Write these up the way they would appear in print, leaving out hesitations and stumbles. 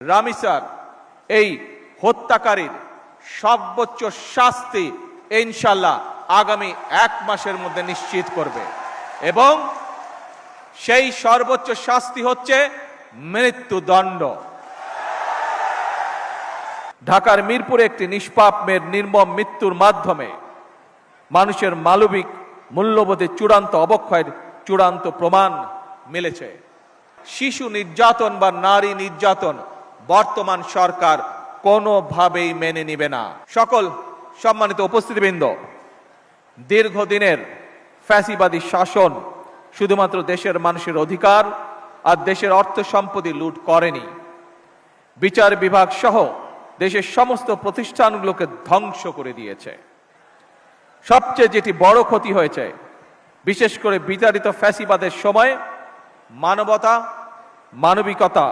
রামিসার এই হত্যাকারীর সর্বোচ্চ শাস্তি ইনশাআল্লাহ আগামী 1 মাসের মধ্যে নিশ্চিত করবে এবং সেই সর্বোচ্চ শাস্তি হচ্ছে মৃত্যুদণ্ড। ঢাকার মিরপুরে একটি নিষ্পাপ মেয়ের নির্মম মৃত্যুর মাধ্যমে মানুষের মানবিক মূল্যবোধের চূড়ান্ত অবক্ষয়ের চূড়ান্ত প্রমাণ মিলেছে। শিশু নির্যাতন বা নারী নির্যাতন বর্তমান সরকার কোনোভাবেই মেনে নিবে না। সকল সম্মানিত উপস্থিতিবৃন্দ, দীর্ঘদিনের ফ্যাসিবাদী শাসন শুধুমাত্র দেশের মানুষের অধিকার আর দেশের অর্থ সম্পত্তি লুট করেনি, বিচার বিভাগ সহ দেশের সমস্ত প্রতিষ্ঠানগুলোকে ধ্বংস করে দিয়েছে। সবচেয়ে যেটি বড় ক্ষতি হয়েছে, বিশেষ করে বিতাড়িত ফ্যাসিবাদের সময় মানবতা, মানবিকতা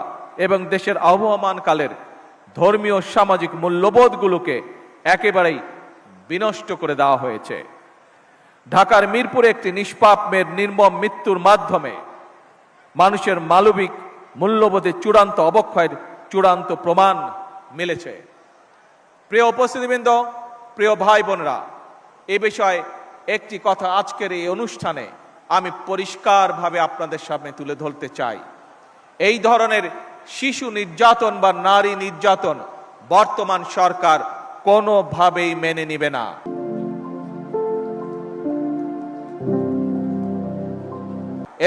এবং দেশের আবহমানকালের ধর্মীয় সামাজিক মূল্যবোধগুলোকে একেবারেই বিনষ্ট করে দেওয়া হয়েছে। ঢাকার মিরপুরে একটি নিষ্পাপ মেয়ের নির্মম মৃত্যুর মাধ্যমে মানুষের মানবিক মূল্যবোধের চূড়ান্ত অবক্ষয়ের চূড়ান্ত প্রমাণ মিলেছে। প্রিয় উপস্থিতিবৃন্দ, প্রিয় ভাই বোনেরা, এ বিষয়ে একটি কথা আজকের এই অনুষ্ঠানে আমি পরিষ্কারভাবে আপনাদের সামনে তুলে ধরতে চাই। এই ধরনের শিশু নির্যাতন বা নারী নির্যাতন বর্তমান সরকার কোনোভাবেই মেনে নেবে না।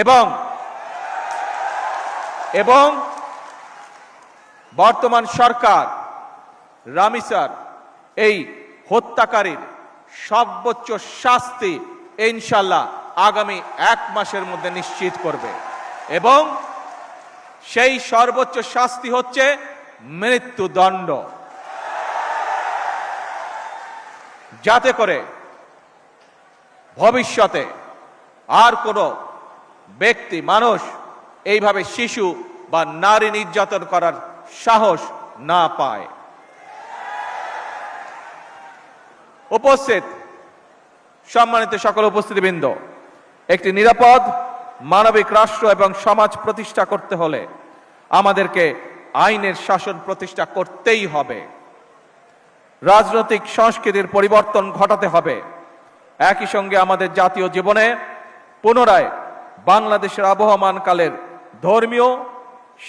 এবং বর্তমান সরকার রামিসার এই হত্যাকারীর সর্বোচ্চ শাস্তি ইনশাআল্লাহ আগামী 1 মাসের মধ্যে নিশ্চিত করবে এবং সেই সর্বোচ্চ শাস্তি হচ্ছে মৃত্যুদণ্ড, যাতে করে ভবিষ্যতে আর কোনো ব্যক্তি মানুষ এইভাবে শিশু বা নারী নির্যাতন করার সাহস না পায়। উপস্থিত সম্মানিত সকল উপস্থিতিবৃন্দ, একটি নিরাপদ মানবিক রাষ্ট্র এবং সমাজ প্রতিষ্ঠা করতে হলে আমাদেরকে আইনের শাসন প্রতিষ্ঠা করতেই হবে। রাজনৈতিক সংস্কৃতির পরিবর্তন ঘটাতে হবে। একই সঙ্গে আমাদের জাতীয় জীবনে পুনরায় বাংলাদেশের আবহমানকালের ধর্মীয়,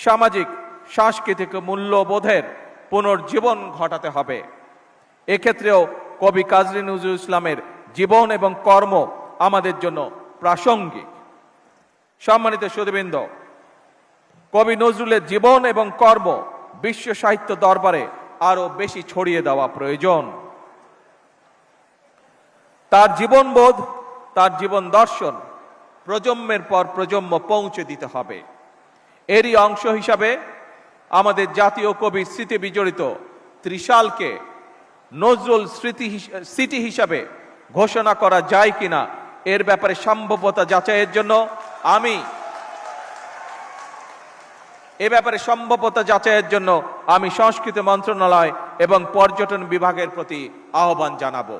সামাজিক, সাংস্কৃতিক মূল্যবোধের পুনর্জীবন ঘটাতে হবে। এক্ষেত্রেও কবি কাজী নজরুল ইসলামের জীবন এবং কর্ম আমাদের জন্য প্রাসঙ্গিক। সম্মানিত সুধীবৃন্দ, কবি নজরুলের জীবন এবং কর্ম বিশ্ব সাহিত্য দরবারে আরো বেশি ছড়িয়ে দেওয়া প্রয়োজন। তার জীবনবোধ, তার জীবন দর্শন প্রজন্মের পর প্রজন্ম পৌঁছে দিতে হবে। এরই অংশ হিসাবে আমাদের জাতীয় কবির স্মৃতি বিজড়িত ত্রিশালকে নজরুল স্মৃতি হিসাবে ঘোষণা করা যায় কিনা এর ব্যাপারে সম্ভাব্যতা যাচাইয়ের জন্য আমি সংস্কৃতি মন্ত্রণালয় এবং পর্যটন বিভাগের প্রতি আহ্বান জানাবো।